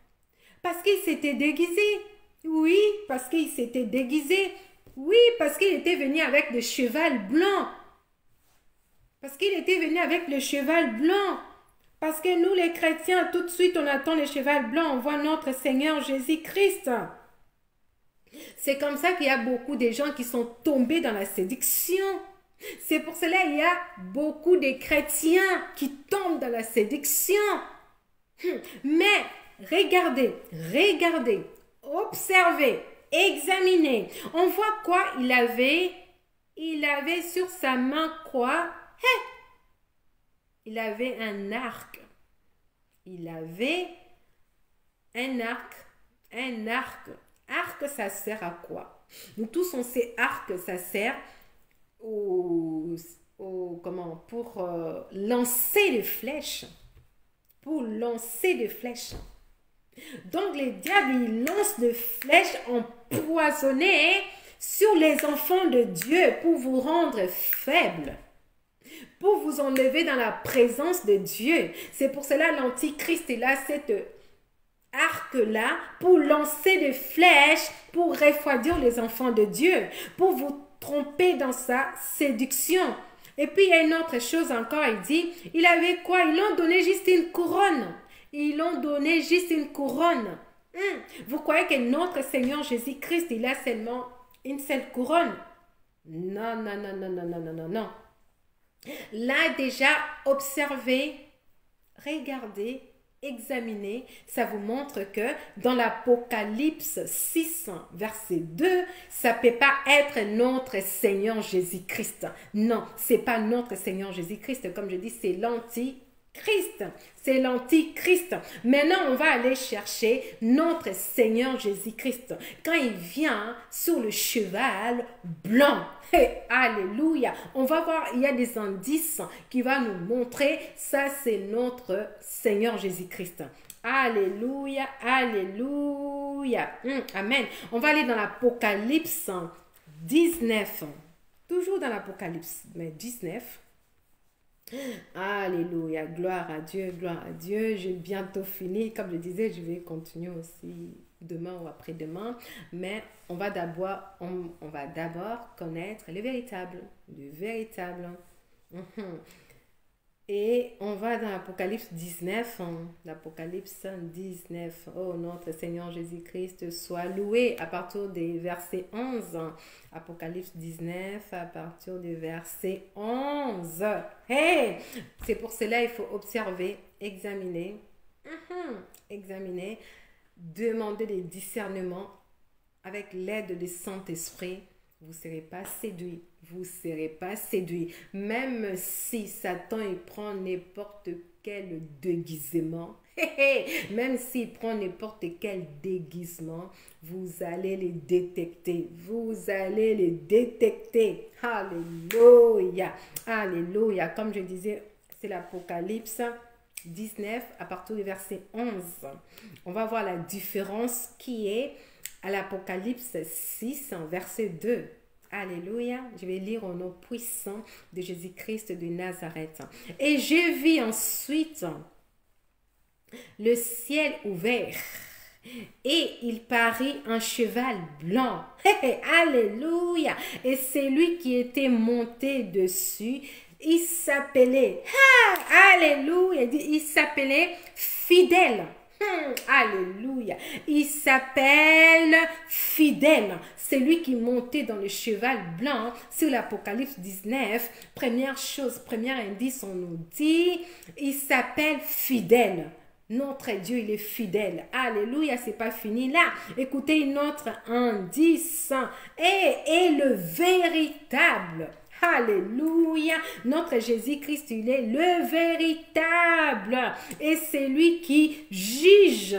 Parce qu'il s'était déguisé. Oui, parce qu'il s'était déguisé. Oui, parce qu'il était venu avec des chevals blancs. Parce qu'il était venu avec le cheval blanc. Parce que nous, les chrétiens, tout de suite, on attend le cheval blanc. On voit notre Seigneur Jésus-Christ. C'est comme ça qu'il y a beaucoup de gens qui sont tombés dans la séduction. C'est pour cela qu'il y a beaucoup de chrétiens qui tombent dans la séduction. Mais regardez, observez, examinez. On voit quoi il avait sur sa main quoi? Il avait un arc. Il avait un arc. Arc, ça sert à quoi? Nous tous, on sait arc, ça sert pour lancer des flèches. Pour lancer des flèches. Donc, les diables, ils lancent des flèches empoisonnées sur les enfants de Dieu pour vous rendre faibles. Pour vous enlever dans la présence de Dieu. C'est pour cela l'Antichrist est là, cet arc-là, pour lancer des flèches, pour refroidir les enfants de Dieu, pour vous tromper dans sa séduction. Et puis il y a une autre chose encore, il dit, il avait quoi? Ils l'ont donné juste une couronne. Ils l'ont donné juste une couronne. Vous croyez que notre Seigneur Jésus-Christ, il a seulement une seule couronne? Non. Là, déjà, observez, regardez, examinez. Ça vous montre que dans l'Apocalypse 6, verset 2, ça ne peut pas être notre Seigneur Jésus-Christ. Non, ce n'est pas notre Seigneur Jésus-Christ. Comme je dis, c'est l'Antichrist. C'est l'Antichrist. Maintenant, on va aller chercher notre Seigneur Jésus-Christ. Quand il vient sur le cheval blanc. Hey, alléluia. On va voir, il y a des indices qui vont nous montrer, ça c'est notre Seigneur Jésus-Christ. Alléluia, alléluia. Amen. On va aller dans l'Apocalypse 19. Toujours dans l'Apocalypse, mais 19. Alléluia, gloire à Dieu, gloire à Dieu. J'ai bientôt fini. Comme je disais, je vais continuer aussi demain ou après-demain. Mais on va d'abord connaître le véritable. Et on va dans l'Apocalypse 19. L'Apocalypse 19. Oh, notre Seigneur Jésus-Christ soit loué à partir des versets 11. Apocalypse 19 à partir du verset 11. Hey! C'est pour cela qu'il faut observer, examiner, demander des discernements avec l'aide du Saint-Esprit. Vous ne serez pas séduit. Vous ne serez pas séduit. Même si Satan il prend n'importe quel déguisement, même s'il prend n'importe quel déguisement, vous allez les détecter. Vous allez les détecter. Alléluia. Alléluia. Comme je disais, c'est l'Apocalypse 19 à partir du verset 11. On va voir la différence qui est à l'Apocalypse 6, verset 2. Alléluia. Je vais lire au nom puissant de Jésus-Christ de Nazareth. Et je vis ensuite le ciel ouvert. Et il parut un cheval blanc. Alléluia. Et celui qui était monté dessus, il s'appelait, alléluia, il s'appelait fidèle. Alléluia. Il s'appelle fidèle. C'est lui qui montait dans le cheval blanc sur l'Apocalypse 19. Première chose, premier indice, on nous dit, il s'appelle fidèle. Notre Dieu, il est fidèle. Alléluia, c'est pas fini là. Écoutez notre indice. Et le véritable. Alléluia. Notre Jésus-Christ, il est le véritable. Et c'est lui qui juge.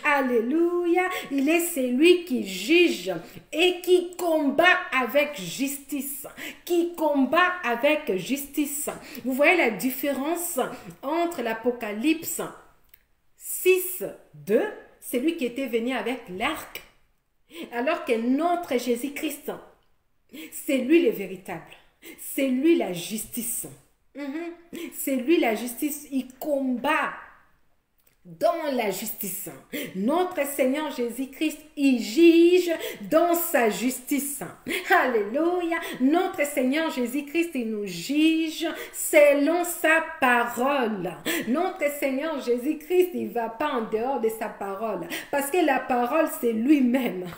Alléluia. Il est celui qui juge et qui combat avec justice. Qui combat avec justice. Vous voyez la différence entre l'Apocalypse 6, 2, c'est lui qui était venu avec l'arc. Alors que notre Jésus-Christ, c'est lui le véritable. C'est lui la justice. C'est lui la justice. Il combat dans la justice. Notre Seigneur Jésus-Christ, il juge dans sa justice. Alléluia. Notre Seigneur Jésus-Christ, il nous juge selon sa parole. Notre Seigneur Jésus-Christ, il ne va pas en dehors de sa parole. Parce que la parole, c'est lui-même.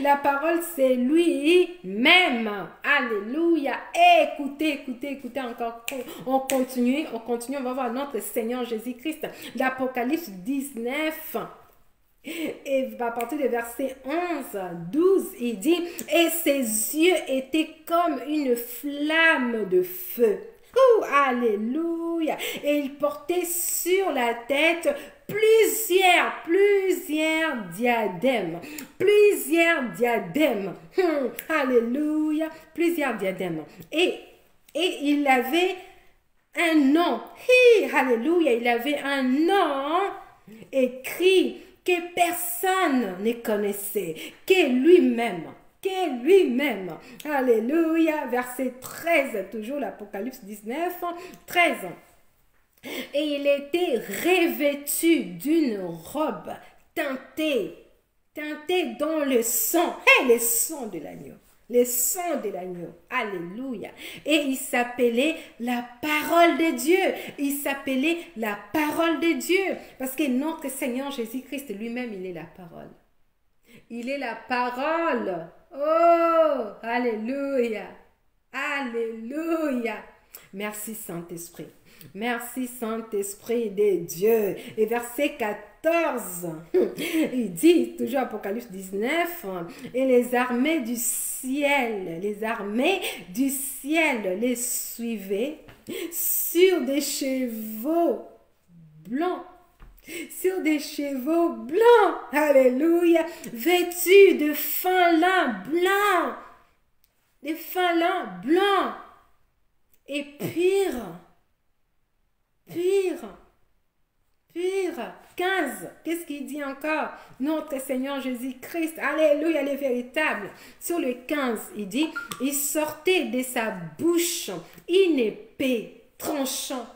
La parole, c'est lui-même. Alléluia. Écoutez encore. On continue, on va voir notre Seigneur Jésus-Christ. L'Apocalypse 19, et à partir du verset 11, 12, il dit, et ses yeux étaient comme une flamme de feu. Alléluia. Et il portait sur la tête plusieurs diadèmes. Alléluia. Plusieurs diadèmes. Et il avait un nom. Alléluia. Il avait un nom écrit que personne ne connaissait, que lui-même. Alléluia. Verset 13, toujours l'Apocalypse 19, 13. Et il était revêtu d'une robe teintée dans le sang. Le sang de l'agneau. Le sang de l'agneau. Alléluia. Et il s'appelait la parole de Dieu. Il s'appelait la parole de Dieu. Parce que notre Seigneur Jésus-Christ lui-même, il est la parole. Il est la parole. Oh, alléluia. Alléluia. Merci Saint-Esprit. Merci Saint-Esprit de Dieu. Et verset 14, il dit, toujours Apocalypse 19, et les armées du ciel les suivaient sur des chevaux blancs. Alléluia, vêtus de fin lin blanc, et pur. 15, qu'est-ce qu'il dit encore? Notre Seigneur Jésus-Christ, alléluia, le véritable. Sur le 15, il dit, il sortait de sa bouche une épée tranchant,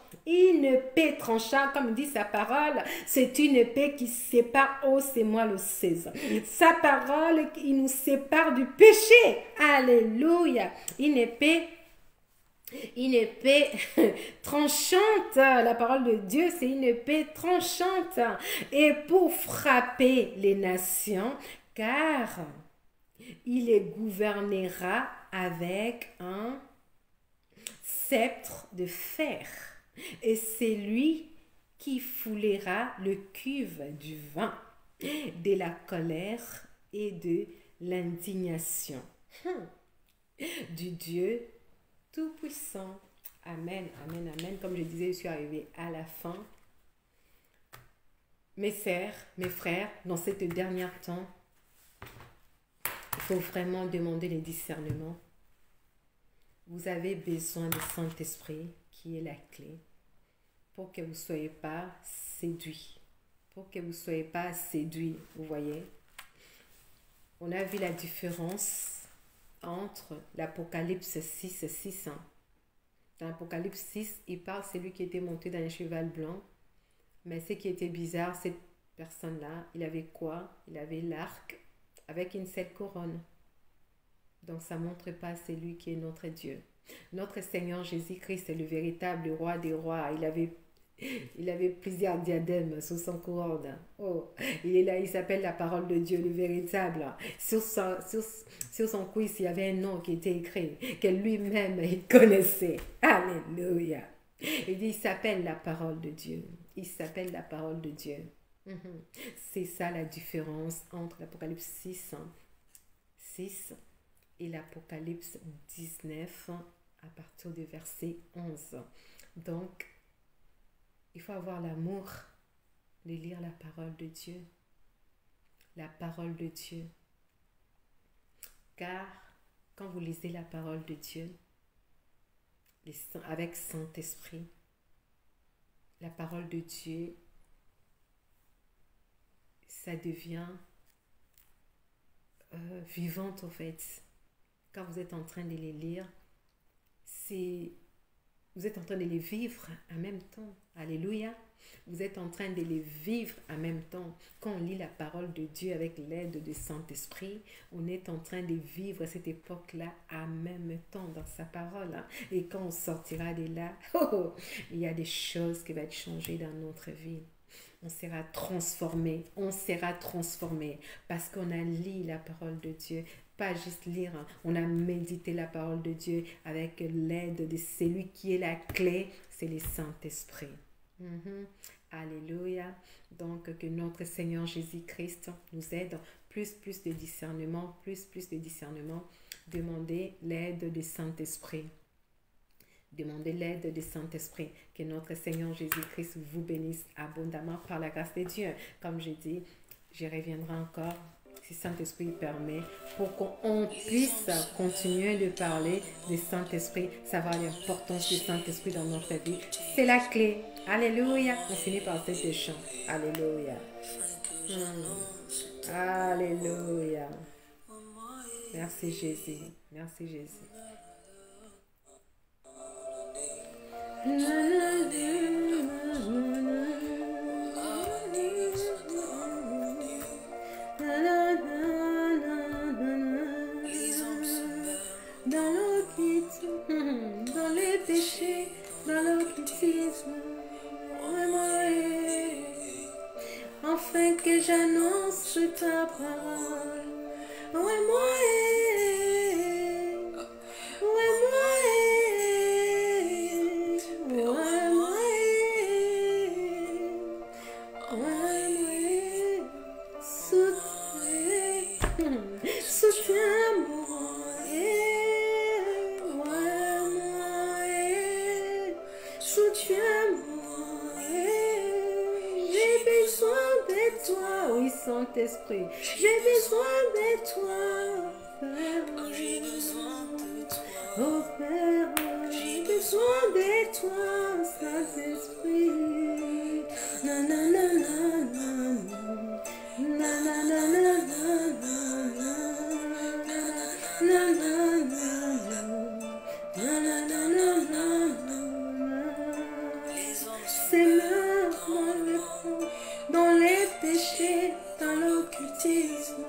comme dit sa parole, c'est une épée qui sépare os et moelle osseuse. Sa parole, il nous sépare du péché. Alléluia. Une épée tranchante. La parole de Dieu, c'est une épée tranchante. Et pour frapper les nations, car il les gouvernera avec un sceptre de fer. Et c'est lui qui foulera le cuve du vin, de la colère et de l'indignation du Dieu Tout-Puissant. Amen, amen, amen. Comme je disais, je suis arrivée à la fin. Mes sœurs, mes frères, dans cette dernière temps, il faut vraiment demander les discernements. Vous avez besoin du Saint-Esprit qui est la clé pour que vous ne soyez pas séduits. Vous voyez. On a vu la différence entre l'Apocalypse 6, 6. Dans l'Apocalypse 6, il parle de celui qui était monté dans un cheval blanc. Mais ce qui était bizarre, cette personne-là, il avait quoi? Il avait l'arc avec une seule couronne. Donc, ça ne montre pas celui qui est notre Dieu. Notre Seigneur Jésus-Christ est le véritable roi des rois. Il avait plusieurs diadèmes sur son couronne. Oh, il est là, il s'appelle la parole de Dieu, le véritable. Sur son cuisse, il y avait un nom qui était écrit, que lui-même, il connaissait. Alléluia. Il dit, il s'appelle la parole de Dieu. Il s'appelle la parole de Dieu. C'est ça la différence entre l'Apocalypse 6 et l'Apocalypse 19 à partir du verset 11. Donc, il faut avoir l'amour de lire la parole de Dieu. La parole de Dieu. Car quand vous lisez la parole de Dieu, avec Saint-Esprit, la parole de Dieu, ça devient vivante en fait. Quand vous êtes en train de les lire, vous êtes en train de les vivre en même temps. Alléluia. Vous êtes en train de les vivre en même temps. Quand on lit la parole de Dieu avec l'aide du Saint-Esprit, on est en train de vivre cette époque-là en même temps dans sa parole. Hein. Et quand on sortira de là, il y a des choses qui vont être changées dans notre vie. On sera transformé parce qu'on a lu la parole de Dieu. Pas juste lire, hein. On a médité la parole de Dieu avec l'aide de celui qui est la clé, c'est le Saint-Esprit. Alléluia. Donc, que notre Seigneur Jésus-Christ nous aide. Plus de discernement, plus de discernement. Demandez l'aide du Saint-Esprit. Demandez l'aide du Saint-Esprit. Que notre Seigneur Jésus-Christ vous bénisse abondamment par la grâce de Dieu. Comme je dis, je reviendrai encore, si Saint-Esprit permet, pour qu'on puisse continuer de parler du Saint-Esprit, savoir l'importance du Saint-Esprit dans notre vie. C'est la clé. Alléluia. On finit par cette chant. Alléluia. Alléluia. Merci Jésus. Merci Jésus. Dans les péchés, dans l'occultisme, afin que j'annonce ta parole. Saint-Esprit, j'ai besoin de toi, Père. J'ai besoin de toi, oh Père. J'ai besoin de toi, Saint-Esprit. Na na na na na na na na na na na na. Seigneur, dans les péchés, dans l'occultisme,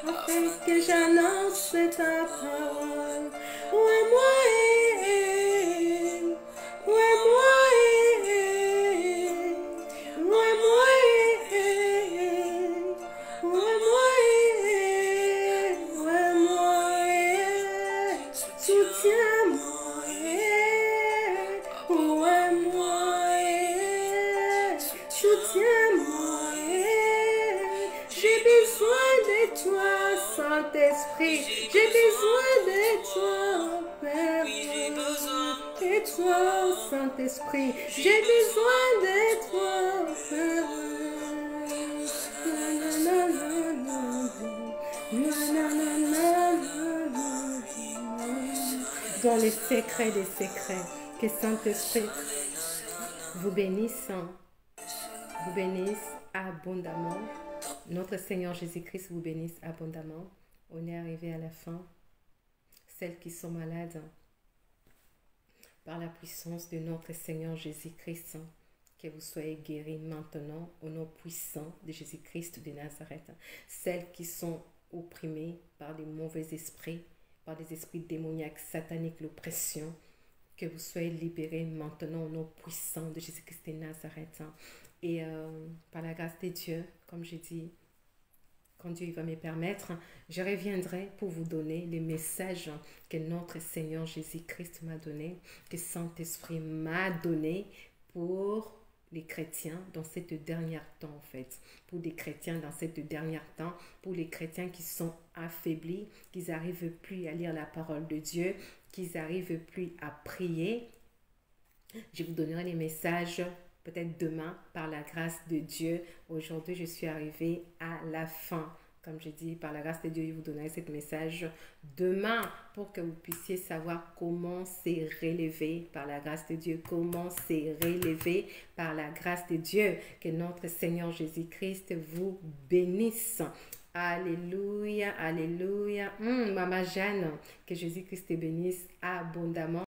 afin que j'annonce ta parole. Saint-Esprit, j'ai besoin de toi, Père. Et toi, Saint-Esprit, j'ai besoin de toi, Père. Dans les secrets des secrets, que Saint-Esprit vous bénisse abondamment. Notre Seigneur Jésus-Christ vous bénisse abondamment. On est arrivé à la fin. Celles qui sont malades, par la puissance de notre Seigneur Jésus-Christ, que vous soyez guéris maintenant au nom puissant de Jésus-Christ de Nazareth. Celles qui sont opprimées par des mauvais esprits, par des esprits démoniaques, sataniques, l'oppression, que vous soyez libérés maintenant au nom puissant de Jésus-Christ de Nazareth. Et par la grâce de Dieu, comme j'ai dit, quand Dieu va me permettre, je reviendrai pour vous donner les messages que notre Seigneur Jésus-Christ m'a donné, que Saint-Esprit m'a donné pour les chrétiens dans cette dernière temps en fait. Pour des chrétiens dans cette dernière temps, pour les chrétiens qui sont affaiblis, qui n'arrivent plus à lire la parole de Dieu, qui n'arrivent plus à prier. Je vous donnerai les messages peut-être demain, par la grâce de Dieu. Aujourd'hui, je suis arrivée à la fin. Comme je dis, par la grâce de Dieu, je vous donnerai ce message demain pour que vous puissiez savoir comment c'est relevé par la grâce de Dieu. Comment c'est relevé par la grâce de Dieu. Que notre Seigneur Jésus-Christ vous bénisse. Alléluia, alléluia. Maman Jeanne, que Jésus-Christ te bénisse abondamment.